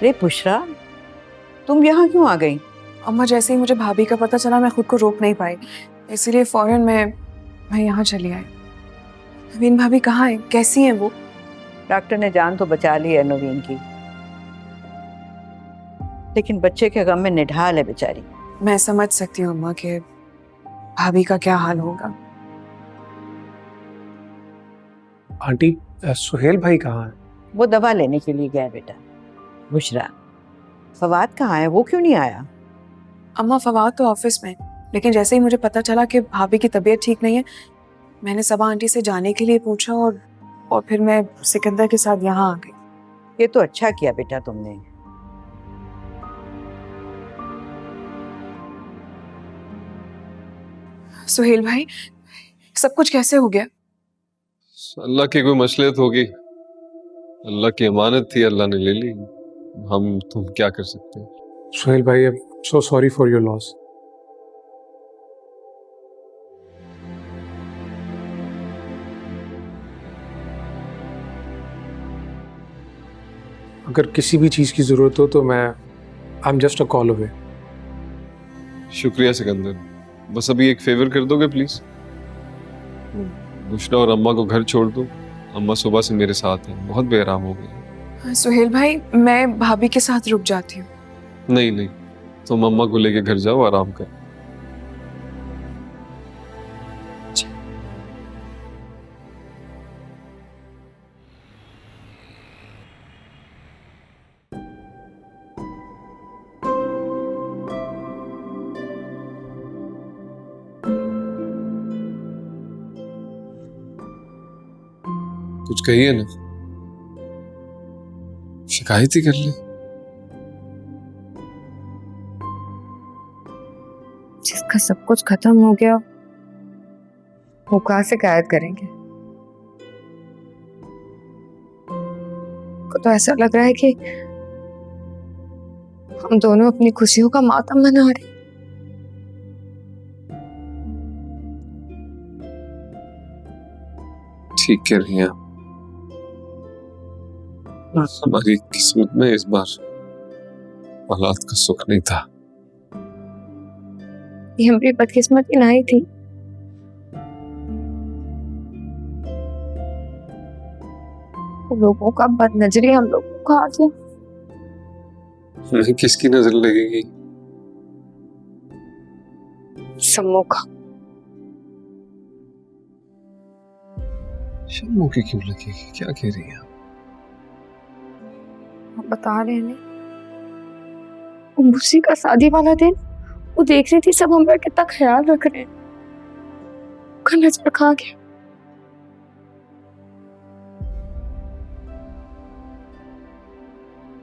अरे बुशरा, तुम यहाँ क्यों आ गई? अम्मा, जैसे ही मुझे भाभी का पता चला मैं खुद को रोक नहीं पाई, इसीलिए फौरन मैं यहाँ चली आई। नवीन भाभी कहाँ है, कैसी हैं वो? डॉक्टर ने जान तो बचा ली है नवीन की, लेकिन बच्चे के गम में निढाल है बेचारी। मैं समझ सकती हूँ अम्मा के भाभी का क्या हाल होगा। आंटी, सुहेल भाई कहाँ है? वो दवा लेने के लिए गया बेटा। बुशरा, फवाद कहाँ है? वो क्यों नहीं आया? अम्मा, फवाद तो ऑफिस में, लेकिन जैसे ही मुझे पता चला कि भाभी की तबीयत ठीक नहीं है, मैंने सबा आंटी से जाने के लिए पूछा और फिर मैं सिकंदर के साथ यहाँ आ गई। ये तो अच्छा किया बेटा तुमने। सुहेल भाई, सब कुछ कैसे हो गया? अल्लाह की कोई मसलियत होगी, अल्लाह की अमानत थी, अल्लाह ने ले ली। हम तुम क्या कर सकते हैं। सुहेल भाई, I am so sorry for your loss. अगर किसी भी चीज की जरूरत हो तो मैं I am just a call away. शुक्रिया सिकंदर, बस अभी एक फेवर कर दोगे प्लीज? बुशरा और अम्मा को घर छोड़ दो। अम्मा सुबह से मेरे साथ हैं, बहुत बेआराम हो गई। सुहेल भाई, मैं भाभी के साथ रुक जाती हूँ। नहीं नहीं, तुम अम्मा को लेके घर जाओ, आराम कर। कुछ कहिए ना, शिकायत ही कर ले। जिसका सब कुछ खत्म हो गया वो कहाँ से शिकायत करेंगे? को तो ऐसा लग रहा है कि हम दोनों अपनी खुशियों का मातम मना रहे। ठीक कह रही हैं आप, हमारी किस्मत में इस बार औलाद का सुख नहीं था। ये हमारी बदकिस्मती नहीं थी। लोगों का बदनजरी हम लोगों को आ गया। हमें किसकी नजर लगेगी? सम्मो का। शम्मू की क्यों लगेगी? क्या कह रही हैं? आप बता रहे हैं वो उसी का शादी वाला दिन वो देख रही थी सब हमारा कितना ख्याल रख रहे हैं, का नजर खा गया।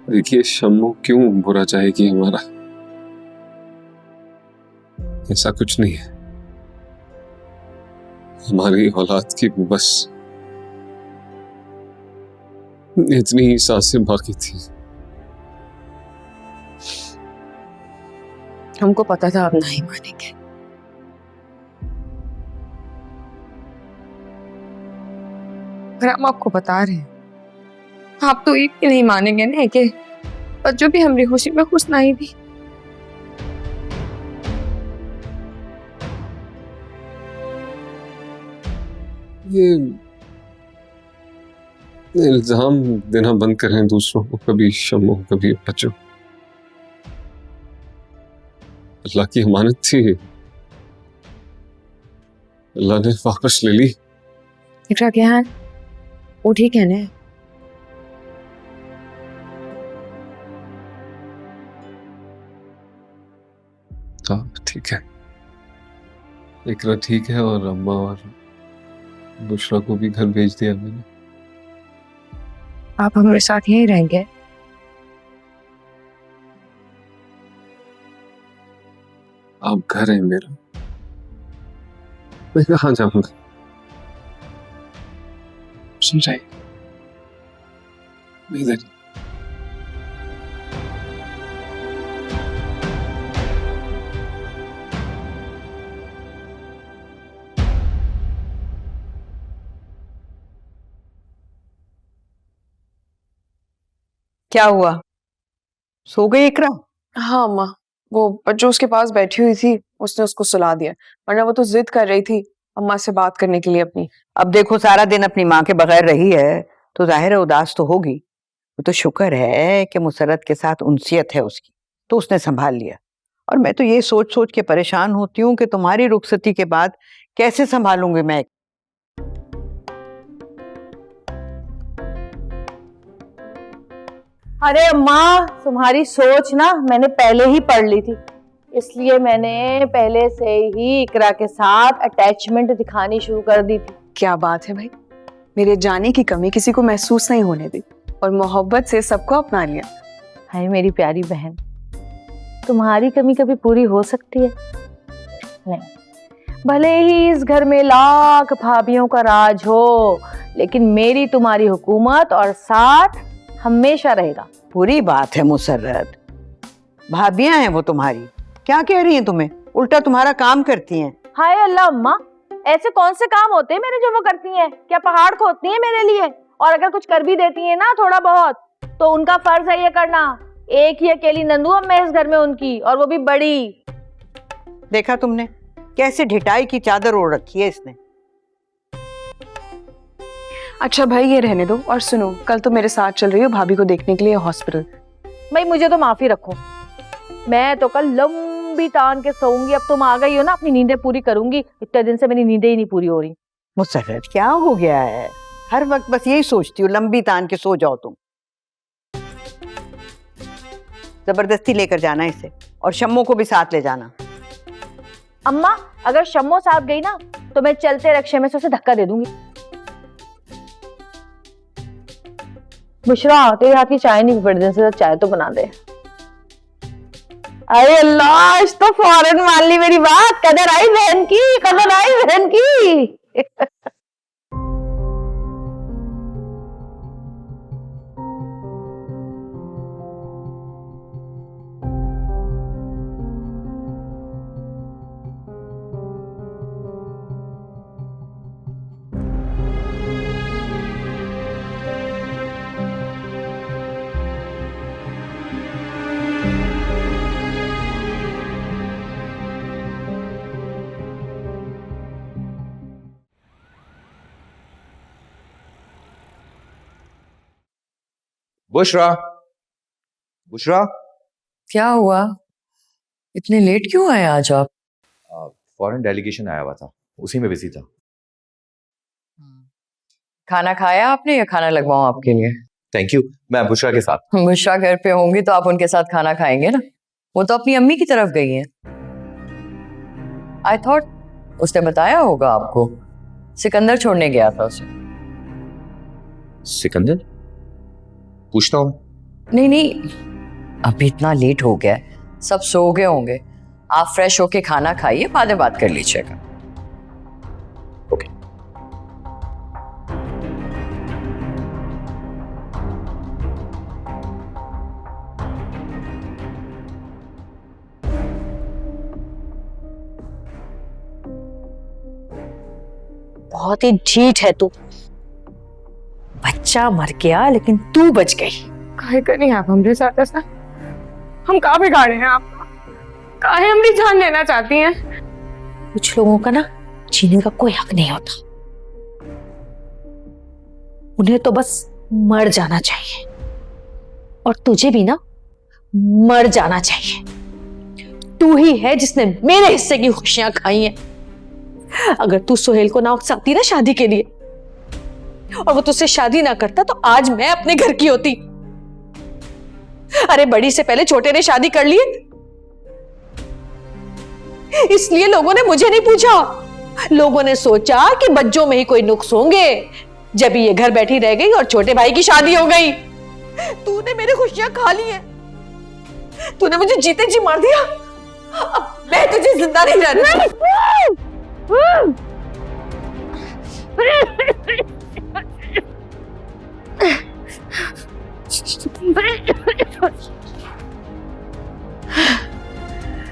देखिए, शम्मू क्यों बुरा चाहेगी हमारा? ऐसा कुछ नहीं है। हमारी औलाद की बस इतनी ही सांसें बाकी थी। हमको पता था आप नहीं मानेंगे, पर हम आपको बता रहे हैं आप तो एक भी नहीं मानेंगे ना कि बच्चों भी हमारी खुशी में खुश नहीं थी। ये इल्जाम देना बंद करें दूसरों को, कभी शम्मू कभी बच्चों। अल्लाह की अमानत थी, अल्लाह ने वापस ले ली। इकरा क्या है? वो ठीक है ना? हाँ ठीक है, इकरा ठीक है और अम्मा और बुशरा को भी घर भेज दिया मैंने। आप हमारे साथ यहीं रहेंगे? आप घर है मेरा, मैं कहाँ जाऊंगा? समझाइए, मैं इधर। क्या हुआ? सो गई इकरा? हाँ अम्मा, वो बच्चों उसके पास बैठी हुई थी, उसने उसको सुला दिया, वरना वो तो जिद कर रही थी अम्मा से बात करने के लिए अपनी। अब देखो सारा दिन अपनी माँ के बगैर रही है तो जाहिर है उदास तो होगी। वो तो शुक्र है कि मुसर्रत के साथ उनसियत है उसकी, तो उसने संभाल लिया। और मैं तो ये सोच सोच के परेशान होती हूँ कि तुम्हारी रुखसती के बाद कैसे संभालूंगी मैं। अरे अम्मा, तुम्हारी सोच ना मैंने पहले ही पढ़ ली थी, इसलिए मैंने पहले से ही इकरा के साथ अटैचमेंट दिखानी शुरू कर दी थी। क्या बात है भाई, मेरे जाने की कमी किसी को महसूस नहीं होने दी और मोहब्बत से सबको अपना लिया। हाय मेरी प्यारी बहन, तुम्हारी कमी कभी पूरी हो सकती है? नहीं, भले ही इस घर में लाख भाभियों का राज हो, लेकिन मेरी तुम्हारी हुकूमत और साथ हमेशा रहेगा। पूरी बात है मुसर्रत, भाभियां हैं वो तुम्हारी, क्या कह रही हैं तुम्हें? उल्टा तुम्हारा काम करती हैं। हाय अल्लाह अम्मा, ऐसे कौन से काम होते हैं मेरे जो वो करती हैं? क्या पहाड़ खोदती हैं मेरे लिए? और अगर कुछ कर भी देती हैं ना थोड़ा बहुत, तो उनका फर्ज है ये करना। एक ही अकेली नंदू अब मैं इस घर में उनकी, और वो भी बड़ी। देखा तुमने कैसे ढिठाई की चादर ओढ़ रखी है इसने। अच्छा भाई ये रहने दो, और सुनो, कल तो मेरे साथ चल रही हो भाभी को देखने के लिए हॉस्पिटल। भाई मुझे तो माफी रखो, मैं तो कल लंबी तान के सोऊंगी। अब तुम आ गई हो ना, अपनी नींदें पूरी करूंगी। इतने दिन से मेरी नींदें ही नहीं पूरी हो रही। मुसर्रत क्या हो गया है? हर वक्त बस यही सोचती हूँ, लंबी तान के सो जाओ तुम। जबरदस्ती लेकर जाना इसे, और शम्मो को भी साथ ले जाना। अम्मा अगर शम्मो साथ गई ना, तो मैं चलते रक्शे में से उसे धक्का दे दूंगी। बुशरा, तेरे हाथ की चाय नहीं बड़े दिन से, चाय तो बना दे। अरे अल्लाह, आज तो फौरन मान ली मेरी बात। कदर आई बहन की, कदर आई बहन की। बुशरा, बुशरा, क्या हुआ? इतने लेट क्यों आए आज आप? फॉरेन डेलीगेशन आया हुआ था, उसी में बिजी था। खाना खाया आपने या खाना लगवाऊं आपके लिए? थैंक यू, मैं बुशरा के साथ। बुशरा घर पे होंगी तो आप उनके साथ खाना खाएंगे ना। वो तो अपनी अम्मी की तरफ गई हैं। आई थॉट उसने बताया होगा आपको, सिकंदर छोड़ने गया था उसे। सिकंदर? पूछता हूँ। नहीं नहीं, अभी इतना लेट हो गया है, सब सो गए होंगे। आप फ्रेश होके खाना खाइए, बाद में बात कर लीजिएगा। ओके। बहुत ही ढीठ है तू। बच्चा मर गया लेकिन तू बच गई। काहे करें आप हमारे साथ ऐसा? हम कहाँ बिगाड़े हैं आपका? काहे हमारी जान लेना चाहती हैं? कुछ लोगों का ना जीने का कोई हक नहीं होता, उन्हें तो बस मर जाना चाहिए। और तुझे भी ना मर जाना चाहिए। तू ही है जिसने मेरे हिस्से की खुशियां खाई हैं। अगर तू सुहेल को ना उकसाती ना शादी के लिए, और वो तुझसे शादी ना करता, तो आज मैं अपने घर की होती। अरे बड़ी से पहले छोटे ने शादी कर ली, इसलिए लोगों ने मुझे नहीं पूछा। लोगों ने सोचा कि बच्चों में ही कोई नुक्स होंगे, जब ये घर बैठी रह गई और छोटे भाई की शादी हो गई। तूने मेरी खुशियां खा ली हैं, तूने मुझे जीते जी मार दिया। अब मैं तुझे जिंदा नहीं रहने।